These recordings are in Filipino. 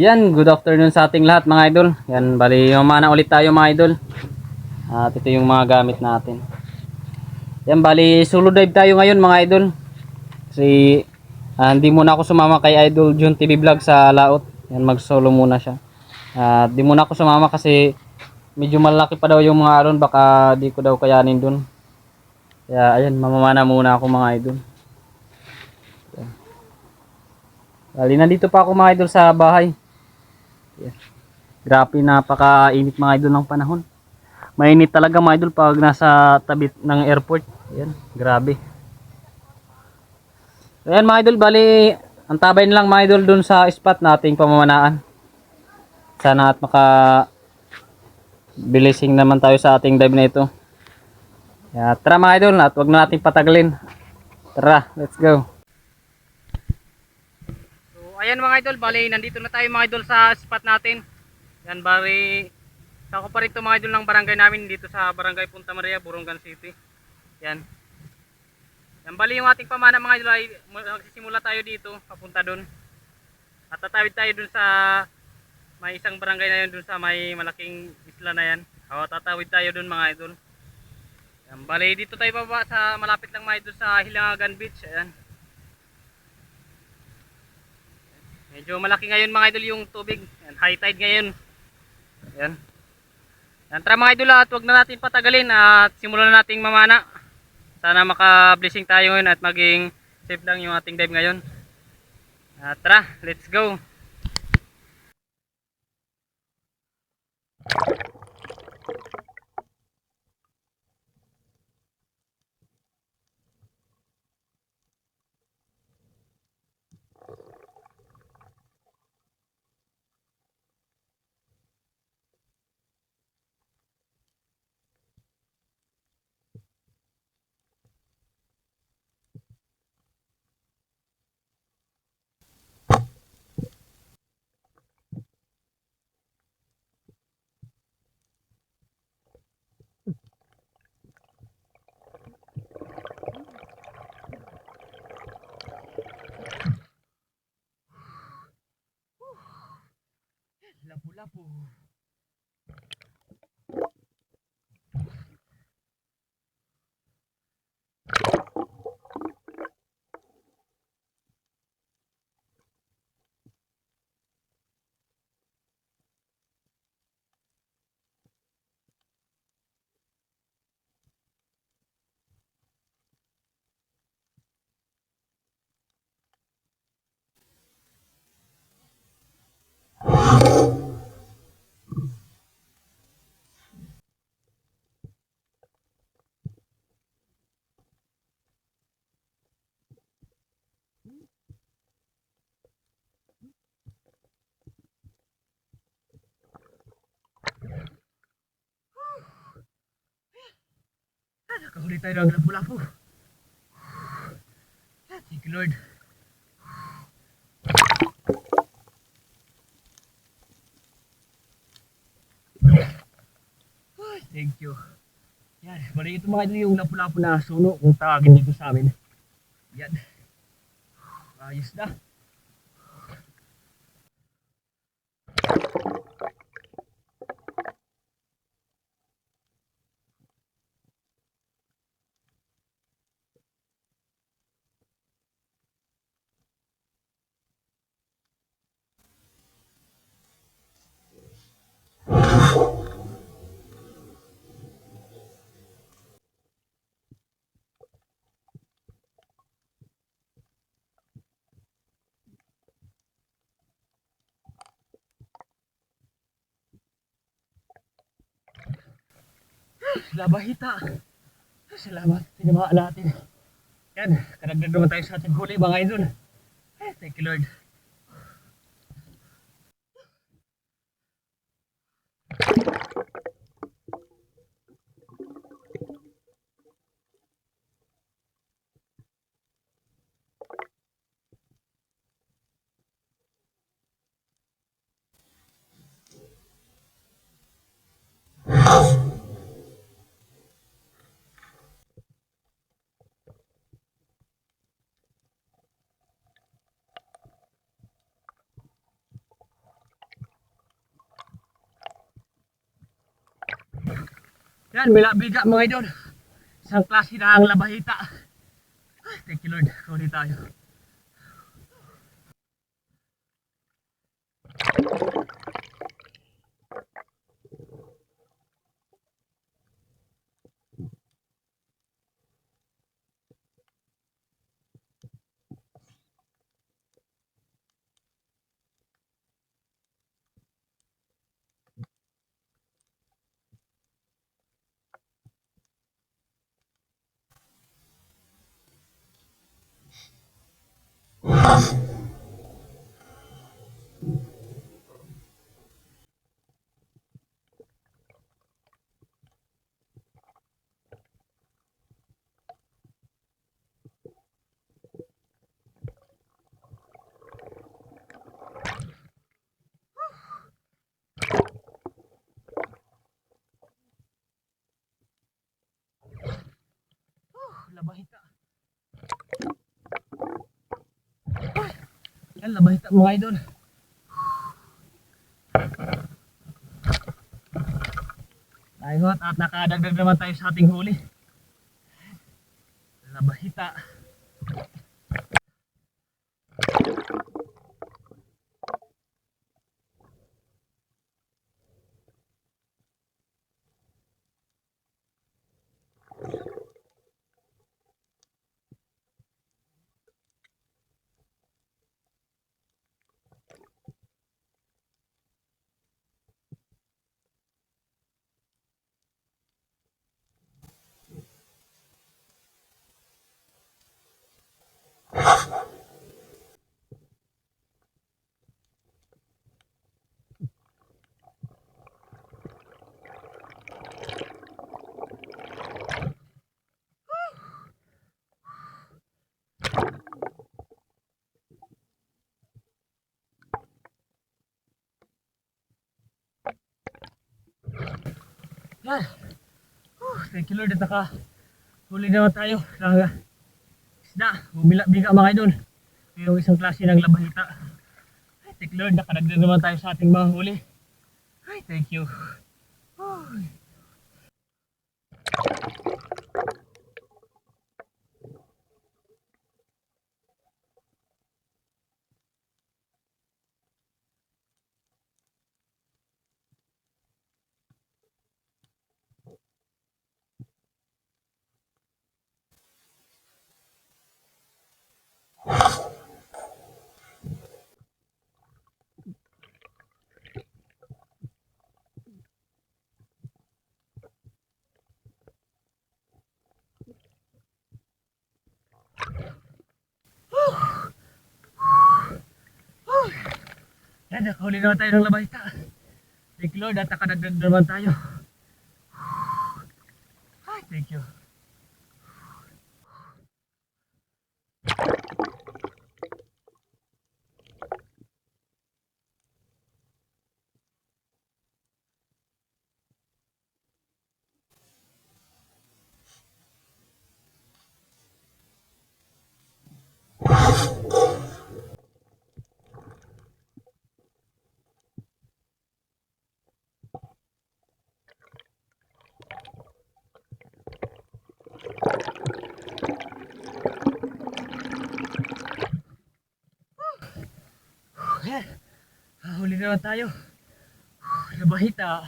Yan, good afternoon sa ating lahat mga idol. Yan, bali mamana ulit tayo mga idol. At ito yung mga gamit natin. Yan, bali solo dive tayo ngayon mga idol. Kasi hindi muna ako sumama kay Idol Jun TV Vlog sa laot. Yan, mag solo muna siya. Di muna ako sumama kasi medyo malaki pa daw yung mga aron, baka di ko daw kayanin dun. Kaya ayan, mamamana muna ako mga idol. Yan. Bali nandito pa ako mga idol sa bahay. Yan. Grabe, napakainit mga idol ng panahon. Mainit talaga mga idol pag nasa tabi ng airport. Ayan, grabe. Ayan mga idol, bali antabay na lang mga idol dun sa spot nating pamamanaan. Sana at maka bilising naman tayo sa ating dive na ito. Tara mga idol, at wag na natin patagalin. Tara, let's go. So ayan mga idol, bali nandito na tayo mga idol sa spot natin. Yan, bali ako pa rin mga idol ng barangay namin dito sa Barangay Punta Maria, Borongan City. Yan. Yan, bali yung ating pamana mga idol ay magsisimula tayo dito, papunta dun. At tatawid tayo dun sa may isang barangay na yun, dun sa may malaking isla na yan. O, tatawid tayo dun mga idol. Yan, bali dito tayo baba sa malapit lang mga idol sa Hilangagan Beach. Ayan. Medyo malaki ngayon mga idol yung tubig. Yan, high tide ngayon. Ayan. Yan, tara mga idol, at wag na natin patagalin at simulan na nating mamana. Sana maka-blessing tayo ngayon at maging safe lang yung ating dive ngayon. Tara, let's go. Lapu-lapu. Nakahuli tayo ng lapu-lapu. Thank you Lord. Thank you. Yan, bali ito mga idol yung lapu-lapu na suno kung tawagin dito sa amin. Yan. Ayos na. Labahita. Salamat, tinamaan natin. Yan, karagdag naman tayo sa ating huli mga idol. Thank you Lord. Yan, biga mga idol. Isang klase na ang labahita. Ay, thank you Lord. Huli tayo. Labahita. Ay, yan, labahita mga idol. Ayun, at nakadagdag naman tayo sa ating huli. Labahita. Yan. Thank you Lord at huli naman tayo ng isda. Biga mga idol. Yung isang klase ng labahita. Ay, thank you Lord, nakadagdag naman tayo sa ating mga huli. Ay, thank you. Ay. Yan, nakahuli naman tayo ng labahita. Thank you Lord at nakadagdag naman tayo. Ay, thank you. Yan, huli naman tayo. Labahita.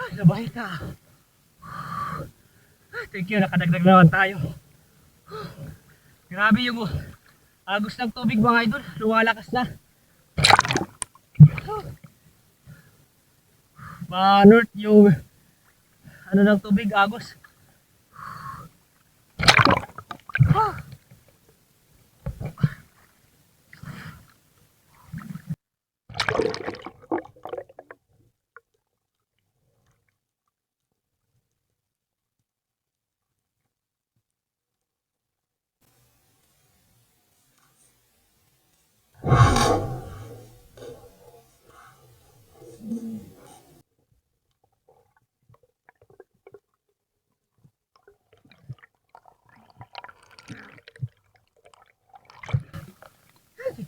Ay, labahita. Thank you, nakadagdag naman tayo. Grabe yung agos ng tubig mga idol, lumalakas na. Manort yung ano ng tubig, agos.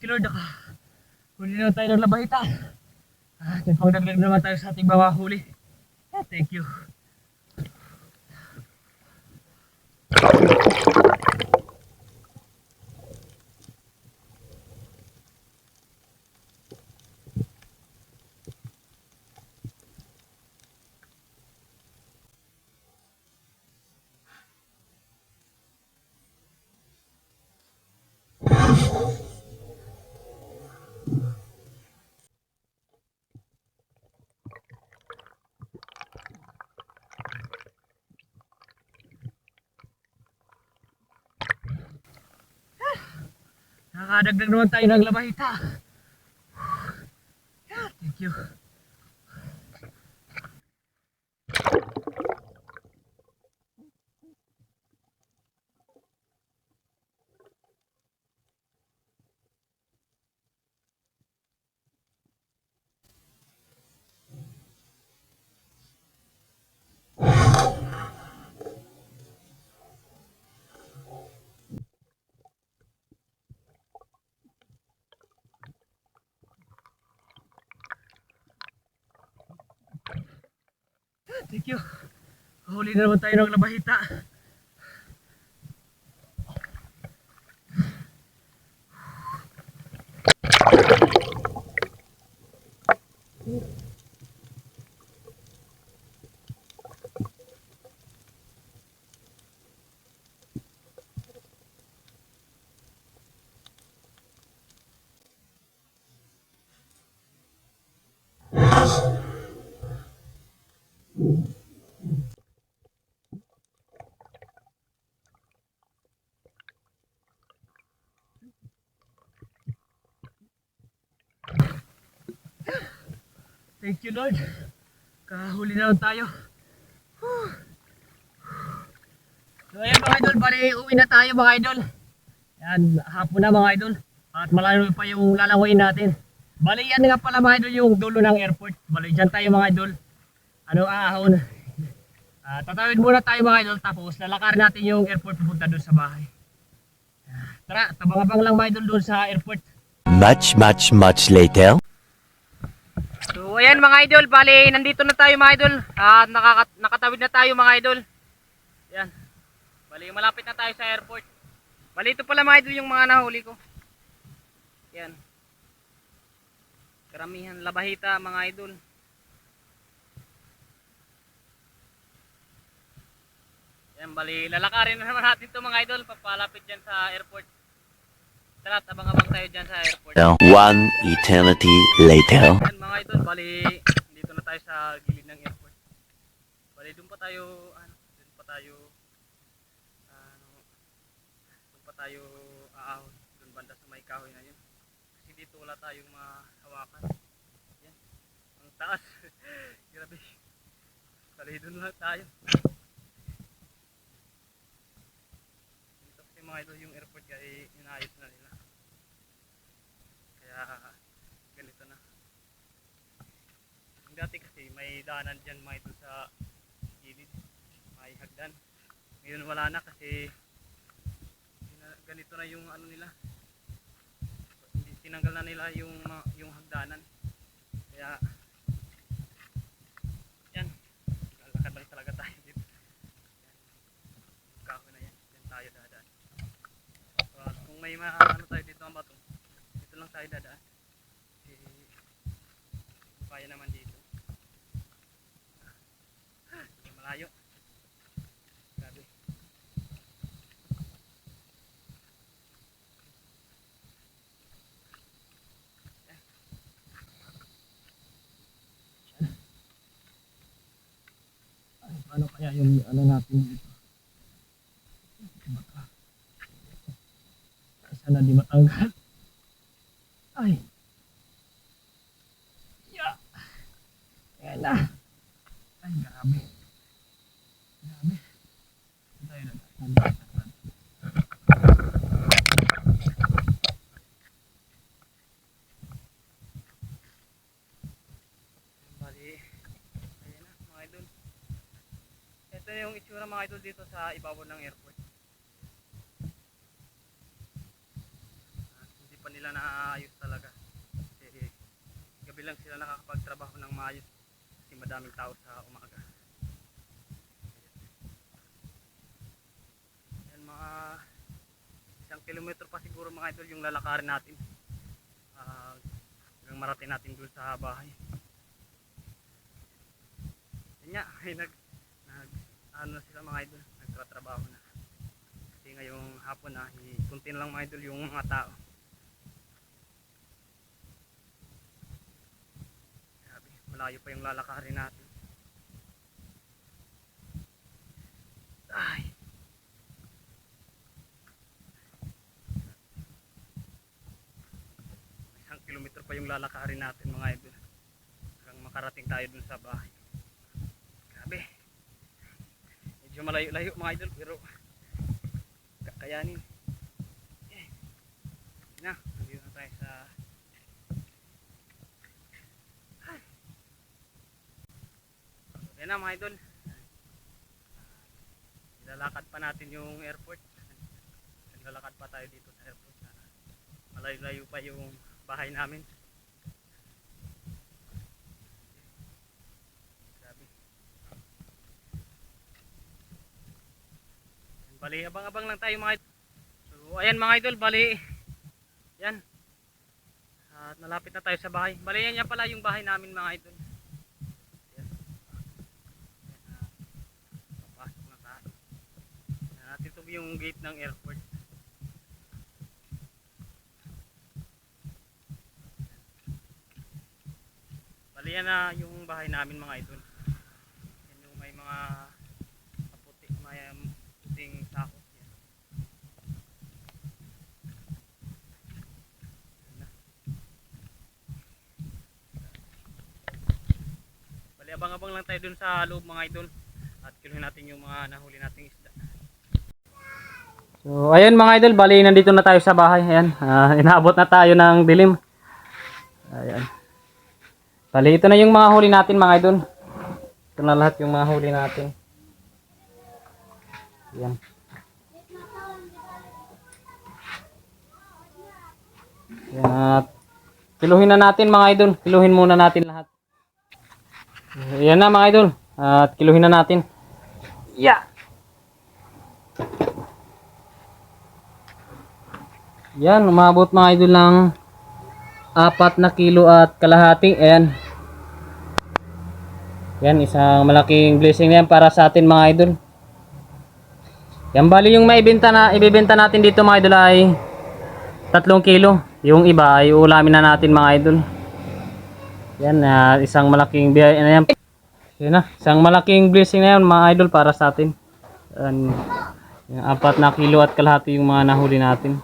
you Lord, huli na tayo ng labahita. Pagdagdag naman tayo sa ating mga huli. Thank you. Nakakadagdag naman tayo ng labahita. Thank you. Thank you. Huli na naman tayo ng labahita. Thank you Lord. Kahuli na lang tayo. So ayan mga idol, bali uwi na tayo mga idol. Yan, hapon na mga idol. At malayo pa yung lalangoyin natin. Bali yan nga pala mga idol yung dulo ng airport. Bali dyan tayo mga idol. Ahon. Tatawid muna tayo mga idol, tapos lalakarin natin yung airport pupunta doon sa bahay. Tara, tabang-abang lang mga idol doon sa airport. Much later. So ayan mga idol, bali nandito na tayo mga idol. At nakatawid na tayo mga idol. Yan. Bali malapit na tayo sa airport. Bali ito pala mga idol yung mga nahuli ko. Yan. Karamihan labahita mga idol. Yan, bali lalakarin na naman natin ito mga idol. Papalapit dyan sa airport. Tara, abang-abang tayo dyan sa airport. One eternity later. Yan mga idol, bali dito na tayo sa gilid ng airport. Bali doon pa tayo aahon, doon banda sa may kahoy na yun. Kasi dito wala tayong mahawakan. Yan, ang taas. Grabe. Bali doon lang tayo. Dito kasi mga idol yung airport kaya inayos na nila. Kaya ganito na. Dati kasi may daanan dyan mga idol sa gilid, may hagdan. Ngayon wala na kasi ganito na yung ano nila, tinanggal na nila yung hagdanan. Kaya yan, lalakad lang talaga tayo dito. Yan, kahoy na yan, yan tayo dadaan. So, kung may ano tayo dito ang bato, dito lang tayo dadaan. Kaya naman dito. Malayo. Grabe. Ay, paano kaya yung ano natin dito? Sana di matanggal. Ay. Ayan na. Ay, grabe. Grabe. Tayo na. Bali, ayan na mga idol. Ito yung itsura mga idol dito sa ibabaw ng airport. Hindi pa nila na ayos talaga. Kasi gabi lang sila nakakapagtrabaho ng maayos kasi madaming tao sa umaga. Yan, mga 1 kilometro pa siguro mga idol yung lalakarin natin. Hanggang marating natin dun sa bahay. Yan nga, ay ano na sila mga idol, nagtatrabaho na. Kasi ngayong hapon na, kunti na lang mga idol yung mga tao. Grabe, malayo pa yung lalakarin natin. Ay. Isang kilometro pa yung lalakarin natin mga idol. Hanggang makarating tayo dun sa bahay. Grabe. Medyo malayo-layo mga idol pero kakayanin. Na, nandito na tayo sa yan na mga idol. Nilalakad pa natin yung airport. Naglalakad pa tayo dito sa airport. Malayo-layo pa yung bahay namin. Bali, abang-abang lang tayo mga idol. So, ayan mga idol, bali. Yan. At nalapit na tayo sa bahay. Bali, yan pala yung bahay namin mga idol. Yan. Papasok na tayo. Yan, ito yung gate ng airport. Bali, yan na yung bahay namin mga idol. Yan yung may mga kaputi, may puting sako. Yan. Bali, abang-abang lang tayo dun sa loob mga idol. At kiluhin natin yung mga nahuli nating isda. So, ayun mga idol, bali nandito na tayo sa bahay. Ayan, inaabot na tayo ng dilim. Ayan. Bali, ito na yung mga huli natin mga idol. Ito na lahat yung mga huli natin. Ayan. Ayan, at kiluhin na natin mga idol. Kiluhin muna natin lahat. Ayan na mga idol. At kiluhin na natin. Yeah. Yan, umabot mga idol ng 4 na kilo at kalahati. Ayan. Yan, isang malaking blessing na yan para sa atin mga idol. Yan, bali yung ibibenta natin dito mga idol ay 3 kilo. Yung iba ay ulamin na natin mga idol. Yan, isang malaking yan, isang malaking blessing na yan mga idol para sa atin. Yan, yung 4 na kilo at kalahati yung mga nahuli natin.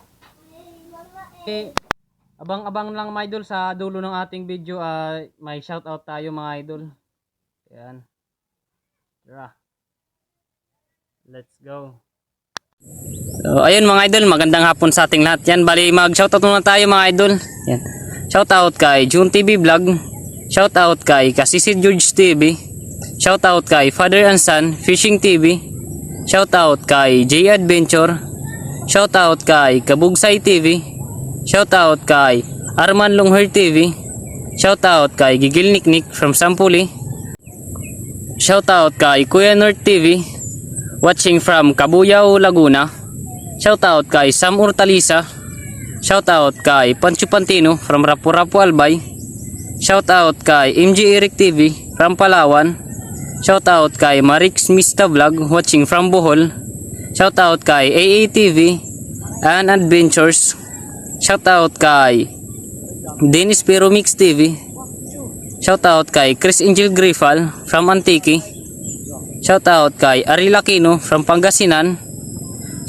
Abang-abang lang mga idol sa dulo ng ating video, may shoutout tayo mga idol. Yan. Tara. Let's go. So, ayun mga idol, magandang hapon sa ating lahat. Yan, bali mag-shoutout muna tayo mga idol. Yan. Shoutout kay June TV Vlog. Shoutout kay Kasisi George TV. Shoutout kay Father and Son Fishing TV. Shoutout kay J Adventure. Shoutout kay Kabugsay TV. Shoutout kay Arman Longhair TV. Shoutout kay Gigil Niknik from Sampuli. Shoutout kay Kuya North TV, watching from Cabuyao, Laguna. Shoutout kay Sam Urtalisa. Shoutout kay Pancho Pantino from Rapu-Rapu Albay. Shoutout kay MG Eric TV from Palawan. Shoutout kay Marix Mista Vlog, watching from Bohol. Shoutout kay AA TV and Adventures. Shoutout kay Dennis Pero Mix TV. Shoutout kay Chris Angel Grifal from Antique. Shoutout kay Arila Aquino from Pangasinan.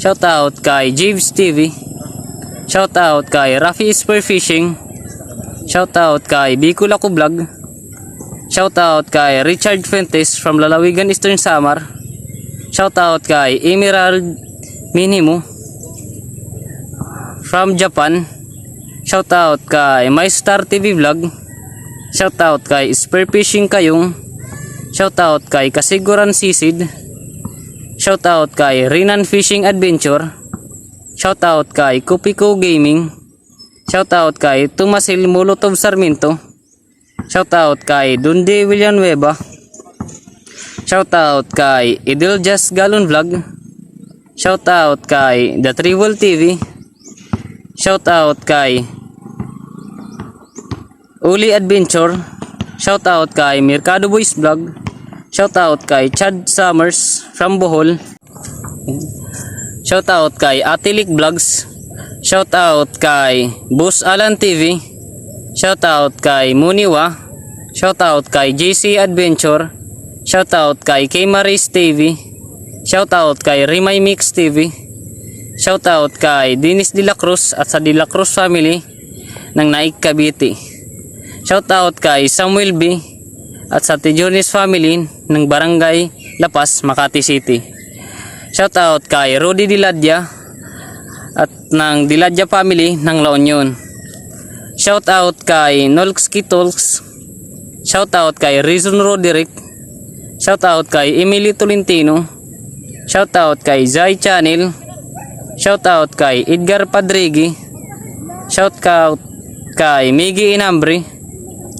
Shoutout kay Javes TV. Shoutout kay Rafi Spear Fishing. Shoutout kay Bicol Ako Vlog. Shoutout kay Richard Fuentes from Lalawigan Eastern Samar. Shoutout kay Emerald Minimo from Japan. Shoutout kay My Star TV Vlog. Shoutout kay Spear Fishing Kayong. Shoutout kay Kasiguran Sisid. Shoutout kay Rinan Fishing Adventure. Shoutout kay Kupiko Gaming. Shoutout kay Tomasil Molotov Sarmiento. Shoutout kay Dundi Villanueva. Shoutout kay Idol Just Galon Vlog. Shoutout kay The Tribal TV. Shoutout kay Uli Adventure. Shoutout kay Mercado Boys Vlog. Shoutout kay Chad Summers from Bohol. Shoutout kay Atilik Vlogs. Shoutout kay Boss Alan TV. Shoutout kay Muniwa. Shoutout kay JC Adventure. Shoutout kay Maris TV. Shoutout kay Rimay Mix TV. Shoutout kay Dennis De La Cruz at sa De La Cruz family ng Naik Cavite. Shoutout kay Samuel B at sa Tijones family ng Barangay Lapas, Makati City. Shoutout kay Rudy Diladya at ng Diladya family ng La Union. Shoutout kay Nolski Talks. Shoutout kay Rizon Roderick. Shoutout kay Emily Tolentino. Shoutout kay Zai Channel. Shoutout kay Edgar Padrigi. Shoutout kay Miggy Inambre.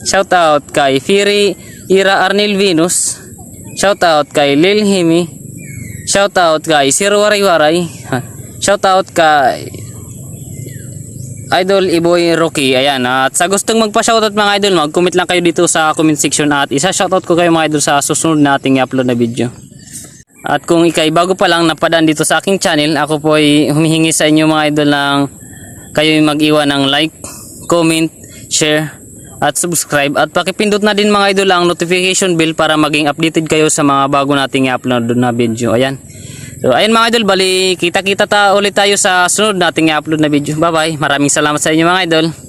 Shoutout kay Firi Ira Arnel Venus. Shoutout kay Lil Himi. Shoutout kay Sir Waray Waray. Shoutout kay Idol Iboy Rocky. Ayan, at sa gustong magpa-shoutout mga idol, mag-comment lang kayo dito sa comment section at isa-shoutout ko kayo mga idol sa susunod nating i-upload na video. At kung ikay bago pa lang napadaan dito sa aking channel, ako po ay humihingi sa inyo mga idol ng kayo mag-iwan ng like, comment, share at subscribe, at pakipindot na din mga idol ang notification bell para maging updated kayo sa mga bago nating i-upload na video. Ayan. So ayan mga idol, bali kita-kita ulit tayo sa sunod nating i-upload na video. Bye bye. Maraming salamat sa inyo mga idol.